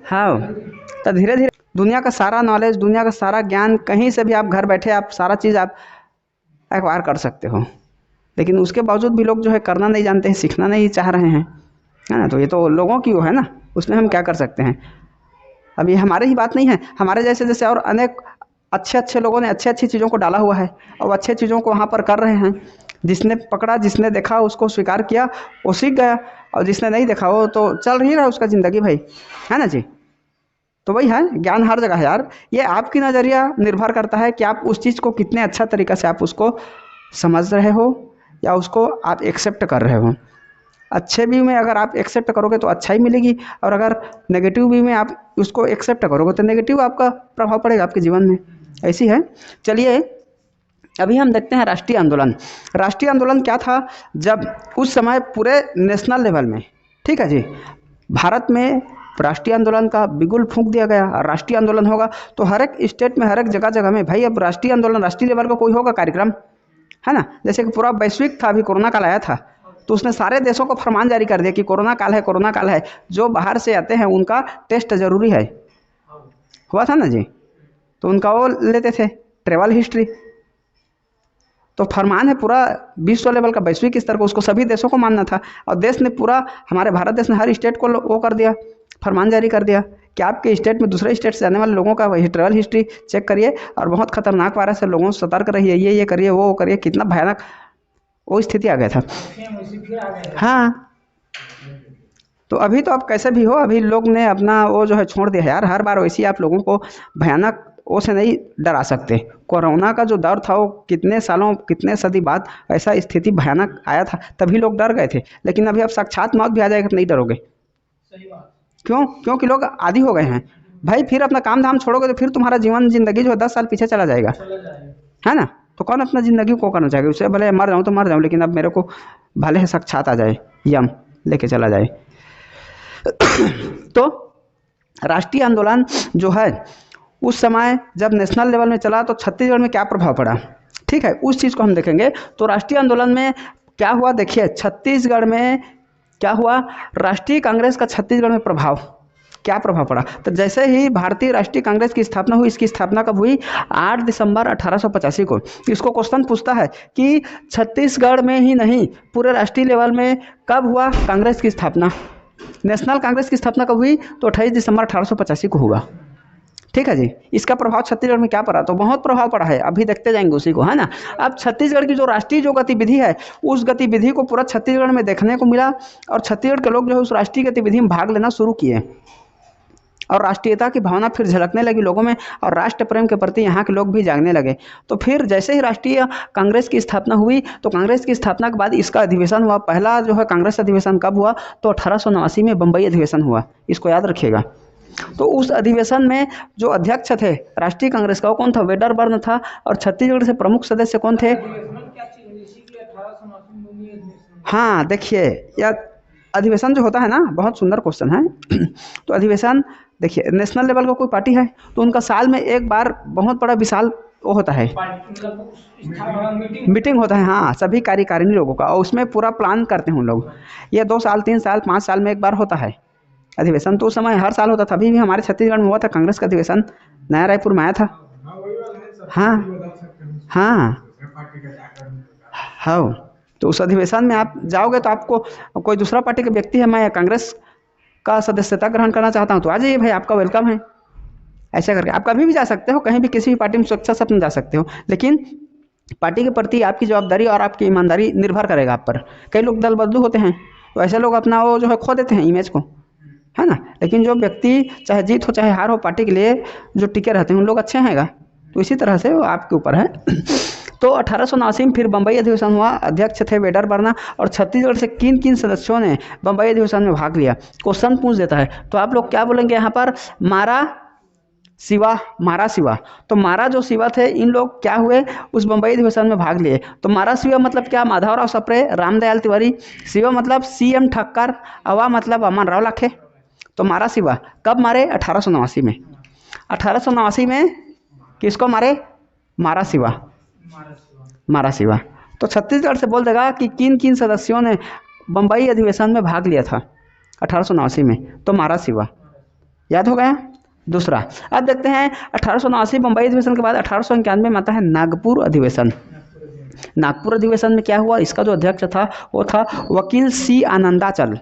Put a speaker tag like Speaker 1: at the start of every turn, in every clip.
Speaker 1: हाँ, तो धीरे धीरे दुनिया का सारा नॉलेज, दुनिया का सारा ज्ञान, कहीं से भी आप घर बैठे आप सारा चीज़ आप एक्वायर कर सकते हो। लेकिन उसके बावजूद भी लोग जो है करना नहीं जानते हैं, सीखना नहीं चाह रहे हैं, है ना। तो ये तो लोगों की वो है ना, उसमें हम क्या कर सकते हैं। अब ये हमारे ही बात नहीं है, हमारे जैसे जैसे और अनेक अच्छे अच्छे लोगों ने अच्छी अच्छी चीज़ों को डाला हुआ है और अच्छे चीज़ों को वहाँ पर कर रहे हैं। जिसने पकड़ा, जिसने देखा उसको स्वीकार किया, वो सीख गया, और जिसने नहीं देखा वो तो चल ही रहा है उसका ज़िंदगी भाई, है ना जी। तो वही है, ज्ञान हर जगह है यार। ये आपकी नज़रिया निर्भर करता है कि आप उस चीज़ को कितने अच्छा तरीक़ा से आप उसको समझ रहे हो या उसको आप एक्सेप्ट कर रहे हो। अच्छे वे में अगर आप एक्सेप्ट करोगे तो अच्छा ही मिलेगी, और अगर नेगेटिव वे में आप उसको एक्सेप्ट करोगे तो नेगेटिव आपका प्रभाव पड़ेगा आपके जीवन में। ऐसी है। चलिए अभी हम देखते हैं राष्ट्रीय आंदोलन। राष्ट्रीय आंदोलन क्या था, जब उस समय पूरे नेशनल लेवल में, ठीक है जी, भारत में राष्ट्रीय आंदोलन का बिगुल फूंक दिया गया। और राष्ट्रीय आंदोलन होगा तो हर एक स्टेट में, हर एक जगह जगह में भाई अब राष्ट्रीय आंदोलन, राष्ट्रीय लेवल का कोई होगा कार्यक्रम, है ना। जैसे कि पूरा वैश्विक था, अभी कोरोना काल आया था तो उसने सारे देशों को फरमान जारी कर दिया कि कोरोना काल है, कोरोना काल है, जो बाहर से आते हैं उनका टेस्ट जरूरी है। हुआ था ना जी, तो उनका वो लेते थे ट्रेवल हिस्ट्री। तो फरमान है पूरा विश्व लेवल का, वैश्विक स्तर को, उसको सभी देशों को मानना था। और देश ने पूरा, हमारे भारत देश ने हर स्टेट को वो कर दिया, फरमान जारी कर दिया कि आपके स्टेट में दूसरे स्टेट से आने वाले लोगों का वही ट्रेवल हिस्ट्री चेक करिए, और बहुत खतरनाक वायरस है, लोगों से सतर्क रहिए, ये करिए, वो करिए। कितना भयानक वो स्थिति आ गया था। हाँ, तो अभी तो आप कैसे भी हो, अभी लोग ने अपना वो जो है छोड़ दिया है यार। हर बार वैसे ही आप लोगों को भयानक वो से नहीं डरा सकते। कोरोना का जो दौर था वो कितने सालों, कितने सदी बाद ऐसा स्थिति भयानक आया था, तभी लोग डर गए थे। लेकिन अभी अब साक्षात मौत भी आ जाएगा तो नहीं डरोगे। क्यों? क्योंकि लोग आदी हो गए हैं भाई। फिर अपना काम धाम छोड़ोगे तो फिर तुम्हारा जीवन जिंदगी जो है 10 साल पीछे चला जाएगा, है ना। तो कौन अपना ज़िंदगी को करना चाहेगा? उससे भले मर जाऊँ तो मर जाऊँ, लेकिन अब मेरे को भले है साक्षात आ जाए, यम लेके चला जाए। तो राष्ट्रीय आंदोलन जो है उस समय जब नेशनल लेवल में चला तो छत्तीसगढ़ में क्या प्रभाव पड़ा, ठीक है, उस चीज़ को हम देखेंगे। तो राष्ट्रीय आंदोलन में क्या हुआ, देखिए छत्तीसगढ़ में क्या हुआ। राष्ट्रीय कांग्रेस का छत्तीसगढ़ में प्रभाव, क्या प्रभाव पड़ा। तो जैसे ही भारतीय राष्ट्रीय कांग्रेस की स्थापना हुई, इसकी स्थापना कब हुई, 8 दिसंबर 1885 को। इसको क्वेश्चन पूछता है कि छत्तीसगढ़ में ही नहीं पूरे राष्ट्रीय लेवल में कब हुआ कांग्रेस की स्थापना। नेशनल कांग्रेस की स्थापना कब हुई, तो 28 दिसंबर 1885 को हुआ, ठीक है जी। इसका प्रभाव छत्तीसगढ़ में क्या पड़ा, तो बहुत प्रभाव पड़ा है, अभी देखते जाएंगे उसी को, है ना। अब छत्तीसगढ़ की जो राष्ट्रीय जो गतिविधि है, उस गतिविधि को पूरा छत्तीसगढ़ में देखने को मिला, और छत्तीसगढ़ के लोग जो है उस राष्ट्रीय गतिविधि में भाग लेना शुरू किए, और राष्ट्रीयता की भावना फिर झलकने लगी लोगों में, और राष्ट्र प्रेम के प्रति यहाँ के लोग भी जागने लगे। तो फिर जैसे ही राष्ट्रीय कांग्रेस की स्थापना हुई, तो कांग्रेस की स्थापना के बाद इसका अधिवेशन हुआ। पहला जो है कांग्रेस अधिवेशन कब हुआ, तो 1889 में बम्बई अधिवेशन हुआ, इसको याद रखिएगा। तो उस अधिवेशन में जो अध्यक्ष थे राष्ट्रीय कांग्रेस का, वो कौन था, वेडरबर्न था। और छत्तीसगढ़ से प्रमुख सदस्य कौन थे। हाँ देखिए, यह अधिवेशन जो होता है ना, बहुत सुंदर क्वेश्चन है। तो अधिवेशन देखिए, नेशनल लेवल का कोई पार्टी है तो उनका साल में एक बार बहुत बड़ा विशाल वो होता है, मीटिंग होता है, हाँ, सभी कार्यकारिणी लोगों का, और उसमें पूरा प्लान करते हैं उन लोग। ये 2 साल 3 साल 5 साल में एक बार होता है अधिवेशन। तो उस समय हर साल होता था। अभी भी हमारे छत्तीसगढ़ में हुआ था कांग्रेस का अधिवेशन, नया रायपुर में आया था। हाँ हाँ हाँ। तो उस अधिवेशन में आप जाओगे तो आपको कोई दूसरा पार्टी के व्यक्ति है, मैं कांग्रेस का सदस्यता ग्रहण करना चाहता हूँ, तो आ जाइए भाई, आपका वेलकम है। ऐसा करके आप कभी भी जा सकते हो, कहीं भी किसी भी पार्टी में स्वेच्छा से अपना जा सकते हो, लेकिन पार्टी के प्रति आपकी जवाबदारी और आपकी ईमानदारी निर्भर करेगा आप पर। कई लोग दल बदलू होते हैं, तो ऐसे लोग अपना वो जो है खो देते हैं इमेज को, है ना। लेकिन जो व्यक्ति चाहे जीत हो चाहे हार हो, पार्टी के लिए जो टिके रहते हैं उन लोग अच्छे हैंगा। तो इसी तरह से वो आपके ऊपर है। तो 1889 में फिर बम्बई अधिवेशन हुआ, अध्यक्ष थे वेडरबर्न, और छत्तीसगढ़ से किन किन सदस्यों ने बम्बई अधिवेशन में भाग लिया, क्वेश्चन पूछ देता है। तो आप लोग क्या बोलेंगे यहाँ पर, मारा सिवा। तो मारा जो सिवा थे, इन लोग क्या हुए, उस बम्बई अधिवेशन में भाग लिए। तो मारा सिवा मतलब क्या, माधवराव सप्रे, रामदयाल तिवारी। सिवा मतलब CM ठक्कर, अवा मतलब अमन राव लाखे। तो मारा सिवा कब मारे, 1889 में। 1889 में किसको मारे, मारा सिवा। तो छत्तीसगढ़ से बोल देगा कि किन किन सदस्यों ने बम्बई अधिवेशन में भाग लिया था 1889 में, तो मारा सिवा। याद हो गया। दूसरा, अब देखते हैं 1879 बम्बई अधिवेशन के बाद 1891 में आता है नागपुर अधिवेशन। नागपुर अधिवेशन में क्या हुआ, इसका जो अध्यक्ष था वो था वकील सी आनंदाचल।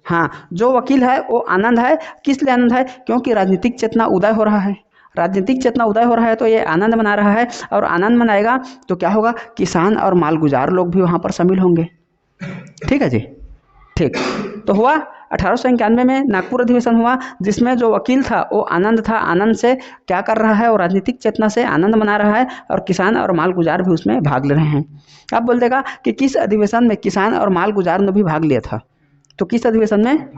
Speaker 1: हाँ, जो वकील है वो आनंद है। किस लिए आनंद है, क्योंकि राजनीतिक चेतना उदय हो रहा है। राजनीतिक चेतना उदय हो रहा है तो ये आनंद मना रहा है, और आनंद मनाएगा तो क्या होगा, किसान और मालगुजार लोग भी वहाँ पर शामिल होंगे। ठीक है जी, ठीक। तो हुआ 1891 में नागपुर अधिवेशन हुआ, जिसमें जो वकील था वो आनंद था। आनंद से क्या कर रहा है, वो राजनीतिक चेतना से आनंद मना रहा है, और किसान और मालगुजार भी उसमें भाग ले रहे हैं। अब बोल देगा कि किस अधिवेशन में किसान और मालगुजार ने भी भाग लिया था, तो किस अधिवेशन में,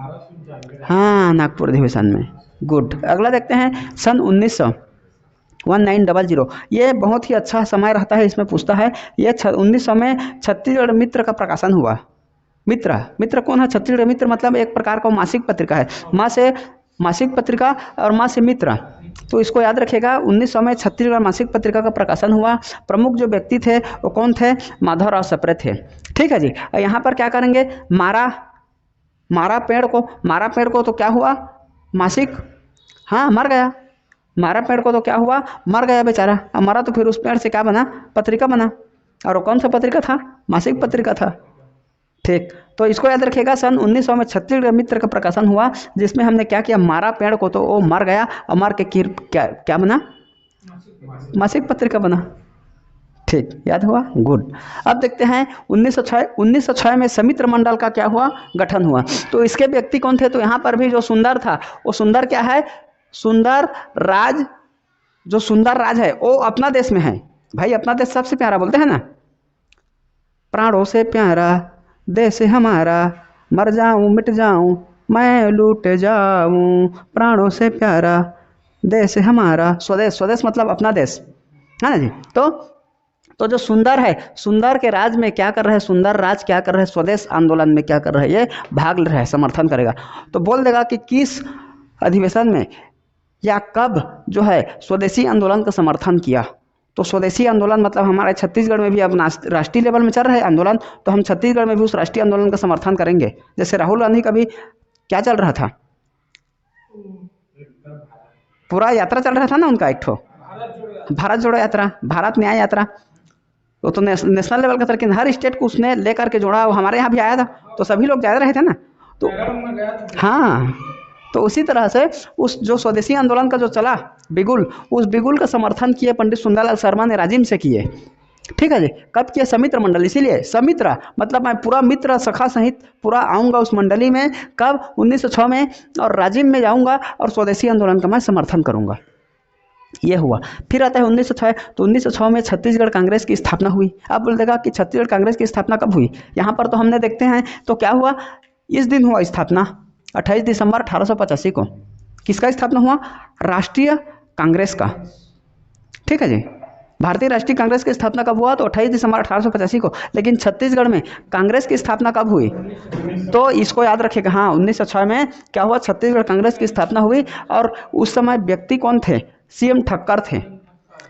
Speaker 1: हाँ, नागपुर अधिवेशन में। गुड। अगला देखते हैं सन 1900 ये बहुत ही अच्छा समय रहता है, इसमें पूछता है ये 1900 में छत्तीसगढ़ मित्र का प्रकाशन हुआ। मित्र कौन है, छत्तीसगढ़ मित्र मतलब एक प्रकार का मासिक पत्रिका है, माँ से मासिक पत्रिका और माँ से मित्र। तो इसको याद रखिएगा, 1900 में छत्तीसगढ़ मासिक पत्रिका का प्रकाशन हुआ। प्रमुख जो व्यक्ति थे वो कौन थे, माधवराव सप्रे थे। ठीक है जी। यहाँ पर क्या करेंगे, मारा पेड़ को तो क्या हुआ, मासिक, हाँ, मर गया। मारा पेड़ को तो क्या हुआ, मर गया बेचारा। अब मरा तो फिर उस पेड़ से क्या बना, पत्रिका बना। और वो कौन सा पत्रिका था, मासिक पत्रिका था। ठीक, तो इसको याद रखिएगा, सन 1900 में छत्तीसगढ़ मित्र का प्रकाशन हुआ, जिसमें हमने क्या किया, मारा पेड़ को तो वो मर गया, और मर के क्या बना, मासिक पत्रिका बना। ठीक, याद हुआ। गुड। अब देखते हैं 1906 में समित्र मंडल का क्या हुआ, गठन हुआ। तो इसके व्यक्ति कौन थे, तो यहाँ पर भी जो सुंदर था, वो सुंदर क्या है, सुंदर राज। जो सुंदर राज है वो अपना देश में है भाई, अपना देश सबसे प्यारा बोलते हैं ना, प्राणों से प्यारा देश हमारा, मर जाऊं मिट जाऊं मैं लूट जाऊं, प्राणों से प्यारा देश हमारा। स्वदेश मतलब अपना देश, है ना जी। तो जो सुंदर है, सुंदर के राज में क्या कर रहे हैं, सुंदर राज क्या कर रहे हैं, स्वदेश आंदोलन में क्या कर रहे हैं, ये भाग ले रहे हैं, समर्थन करेगा। तो बोल देगा कि किस अधिवेशन में या कब जो है स्वदेशी आंदोलन का समर्थन किया। तो स्वदेशी आंदोलन मतलब हमारे छत्तीसगढ़ में भी अब राष्ट्रीय लेवल में चल रहा है आंदोलन, तो हम छत्तीसगढ़ में भी उस राष्ट्रीय आंदोलन का समर्थन करेंगे। जैसे राहुल गांधी का भी क्या चल रहा था, पूरा यात्रा चल रहा था ना उनका, एक ठो भारत जोड़ो यात्रा, भारत न्याय यात्रा। वो तो नेशनल लेवल का था, लेकिन हर स्टेट को उसने लेकर के जोड़ा। वो हमारे यहाँ भी आया था, तो सभी लोग जा रहे थे ना। तो हाँ, तो उसी तरह से उस जो स्वदेशी आंदोलन का जो चला बिगुल, उस बिगुल का समर्थन किए पंडित सुंदरलाल शर्मा ने राजिम से किए। ठीक है जी। कब किया, समित्र मंडल। इसीलिए समित्र मतलब मैं पूरा मित्र सखा सहित पूरा आऊँगा उस मंडली में। कब, 1906 में, और राजिम में जाऊँगा और स्वदेशी आंदोलन का मैं समर्थन करूँगा। ये हुआ। फिर आता है 1906। तो 1906 में छत्तीसगढ़ कांग्रेस की स्थापना हुई। अब बोल देगा कि छत्तीसगढ़ कांग्रेस की स्थापना कब हुई, यहाँ पर तो हमने देखते हैं तो क्या हुआ, इस दिन हुआ स्थापना, 28 दिसंबर 1885 को। किसका स्थापना हुआ, राष्ट्रीय कांग्रेस का। ठीक है जी। भारतीय राष्ट्रीय कांग्रेस की स्थापना कब हुआ, तो 28 दिसंबर 1885 को। लेकिन छत्तीसगढ़ में कांग्रेस की स्थापना कब हुई, तो इसको याद रखिएगा। हाँ, 1906 में क्या हुआ, छत्तीसगढ़ कांग्रेस की स्थापना हुई। और उस समय व्यक्ति कौन थे, सीएम ठक्कर थे।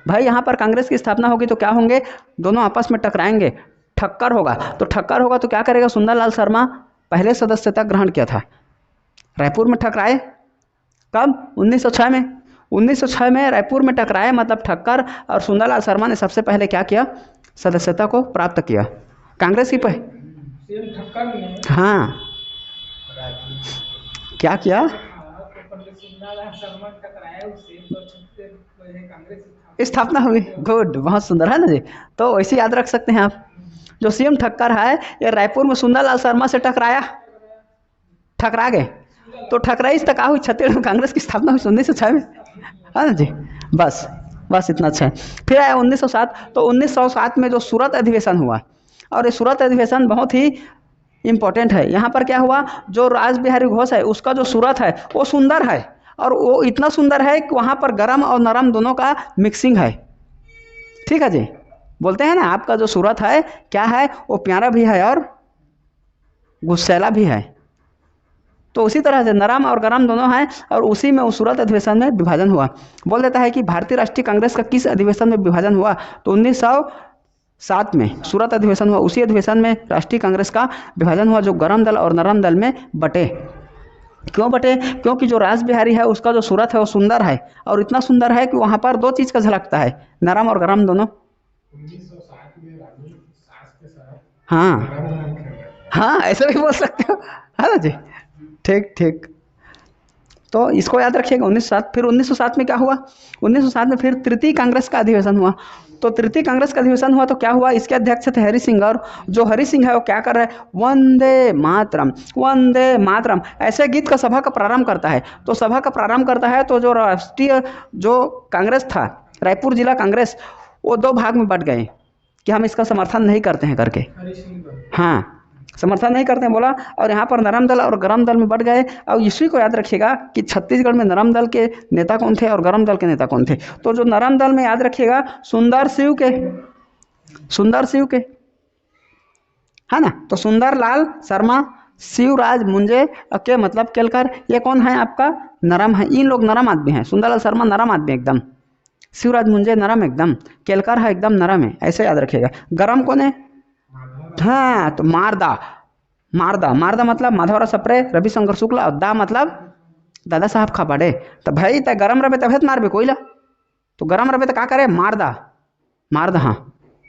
Speaker 1: भाई यहाँ पर कांग्रेस की स्थापना होगी तो क्या होंगे, दोनों आपस में टकराएंगे, ठक्कर होगा। तो ठक्कर होगा तो क्या करेगा, सुंदरलाल शर्मा पहले सदस्यता ग्रहण किया था, रायपुर में टकराए। कब, 1906 में। 1906 में रायपुर में टकराए, मतलब ठक्कर और सुंदरलाल शर्मा ने सबसे पहले क्या किया, सदस्यता को प्राप्त किया कांग्रेस की हाँ, क्या किया, स्थापना हुई। गुड, बहुत सुंदर है ना जी। तो वैसे याद रख सकते हैं आप, जो सीएम ठक्कर है ये रायपुर में सुंदरलाल शर्मा से टकरा गए। तो टकराई तक हुई, छत्तीसगढ़ में कांग्रेस की स्थापना हुई 1906 में, है ना जी। बस इतना अच्छा है। फिर आया 1907। तो 1907 में जो सूरत अधिवेशन हुआ, और ये सूरत अधिवेशन बहुत ही इम्पोर्टेंट है। यहाँ पर क्या हुआ, जो राज बिहारी घोष है उसका जो सूरत है वो सुंदर है, और वो इतना सुंदर है कि वहाँ पर गरम और नरम दोनों का मिक्सिंग है। ठीक है जी। बोलते हैं ना, आपका जो सूरत है क्या है, वो प्यारा भी है और गुस्सैला भी है। तो उसी तरह से नरम और गरम दोनों हैं, और उसी में उस सूरत अधिवेशन में विभाजन हुआ। बोल देता है कि भारतीय राष्ट्रीय कांग्रेस का किस अधिवेशन में विभाजन हुआ, तो 1907 में सूरत अधिवेशन हुआ। उसी अधिवेशन में राष्ट्रीय कांग्रेस का विभाजन हुआ, जो गरम दल और नरम दल में बटे। क्यों बटे? क्योंकि जो रास बिहारी है उसका जो सूरत है वो सुंदर है, और इतना सुंदर है कि वहाँ पर दो चीज़ का झलकता है, नरम और गरम दोनों।
Speaker 2: 1907 में रानी सास के साथ
Speaker 1: हाँ
Speaker 2: गरम गरम खेल रहे थे।
Speaker 1: हाँ, ऐसा भी बोल सकते हो, है ना जी। ठीक ठीक। तो इसको याद रखिएगा 1907। फिर 1907 में क्या हुआ? 1907 में फिर तृतीय कांग्रेस का अधिवेशन हुआ। तो तृतीय कांग्रेस का अधिवेशन हुआ तो क्या हुआ? इसके अध्यक्ष थे हरि सिंह, और जो हरि सिंह है वो क्या कर रहे हैं? वंदे मातरम, वंदे मातरम ऐसे गीत का सभा का प्रारंभ करता है। तो सभा का प्रारंभ करता है तो जो राष्ट्रीय जो कांग्रेस था, रायपुर जिला कांग्रेस, वो दो भाग में बट गए कि हम इसका समर्थन नहीं करते हैं करके।
Speaker 2: हरी सिंह बन।
Speaker 1: हाँ, समर्थन नहीं करते हैं बोला, और यहाँ पर नरम दल और गरम दल में बढ़ गए। और इसी को याद रखिएगा कि छत्तीसगढ़ में नरम दल के नेता कौन थे और गरम दल के नेता कौन थे। तो जो नरम दल में याद रखिएगा सुंदर सिंह के, सुंदर सिंह के, है ना। तो सुंदर लाल शर्मा, शिवराज मुंजे के मतलब केलकर, ये कौन है आपका? नरम है। इन लोग नरम आदमी हैं। सुंदर लाल शर्मा नरम आदमी एकदम, शिवराज मुंजे नरम एकदम, केलकर है एकदम नरम है, ऐसे याद रखिएगा। गरम कौन है? हाँ, तो मारदा, मारदा, मारदा मतलब माधवराव सप्रे, रविशंकर शुक्ला, और दा मतलब दादा साहब खापाड़े। तो भाई त गरम रहे तभी मारबे कोईला, तो गरम रहे तो क्या करे? मारदा, मारदा। हाँ,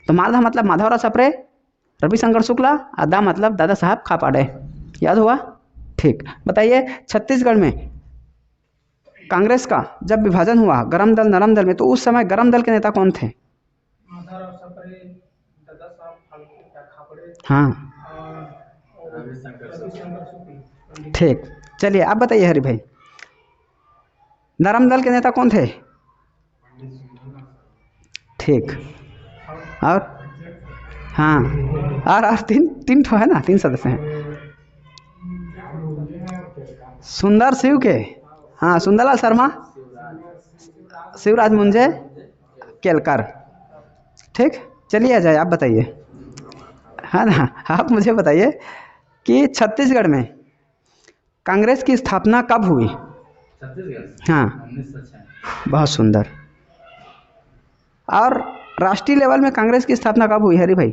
Speaker 1: तो मारदा मतलब माधवराव सप्रे, रविशंकर शुक्ला, और दा मतलब दादा साहब खापाड़े। याद हुआ? ठीक। बताइए छत्तीसगढ़ में कांग्रेस का जब विभाजन हुआ गरम दल नरम दल में, तो उस समय गरम दल के नेता कौन थे?
Speaker 2: माधवराव सप्रे, दादा साहब फाल्के क्या खापड़े
Speaker 1: हाँ
Speaker 2: और रविशंकर शुक्ल।
Speaker 1: ठीक। चलिए आप बताइए हरि भाई, नरम दल के नेता कौन थे? ठीक। और हाँ, और तीन तीन ठो है ना, तीन सदस्य हैं। सुंदर सिंह के, हाँ, सुंदरलाल शर्मा, शिवराज मुंजे, केलकर। ठीक। चलिए अजय आप बताइए, है ना, आप मुझे बताइए कि छत्तीसगढ़ में कांग्रेस की स्थापना कब हुई? हाँ, 1906। बहुत सुंदर। और राष्ट्रीय लेवल में कांग्रेस की स्थापना कब हुई हरी भाई?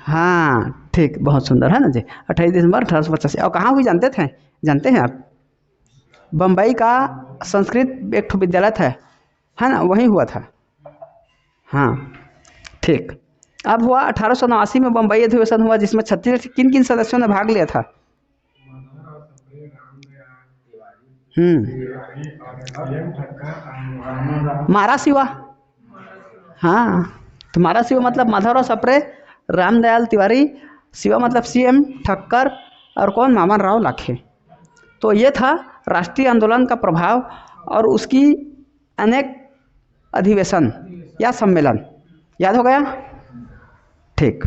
Speaker 1: हाँ ठीक, बहुत सुंदर, है ना जी, 28 दिसंबर 1885। और कहाँ हुई जानते थे? जानते हैं आप? बम्बई का संस्कृत एक ठो विद्यालय था, है ना, वहीं हुआ था। हाँ ठीक। अब हुआ 1889 में बम्बई अधिवेशन हुआ, जिसमें छत्तीसगढ़ के किन किन सदस्यों ने भाग लिया था? मारा सिवा। हाँ, तो मारा सिवा मतलब माधवराव सप्रे, रामदयाल तिवारी, सिवा मतलब CM ठक्कर, और कौन? मामन राव लाखे। तो ये था राष्ट्रीय आंदोलन का प्रभाव और उसकी अनेक अधिवेशन या सम्मेलन। याद हो गया? ठीक।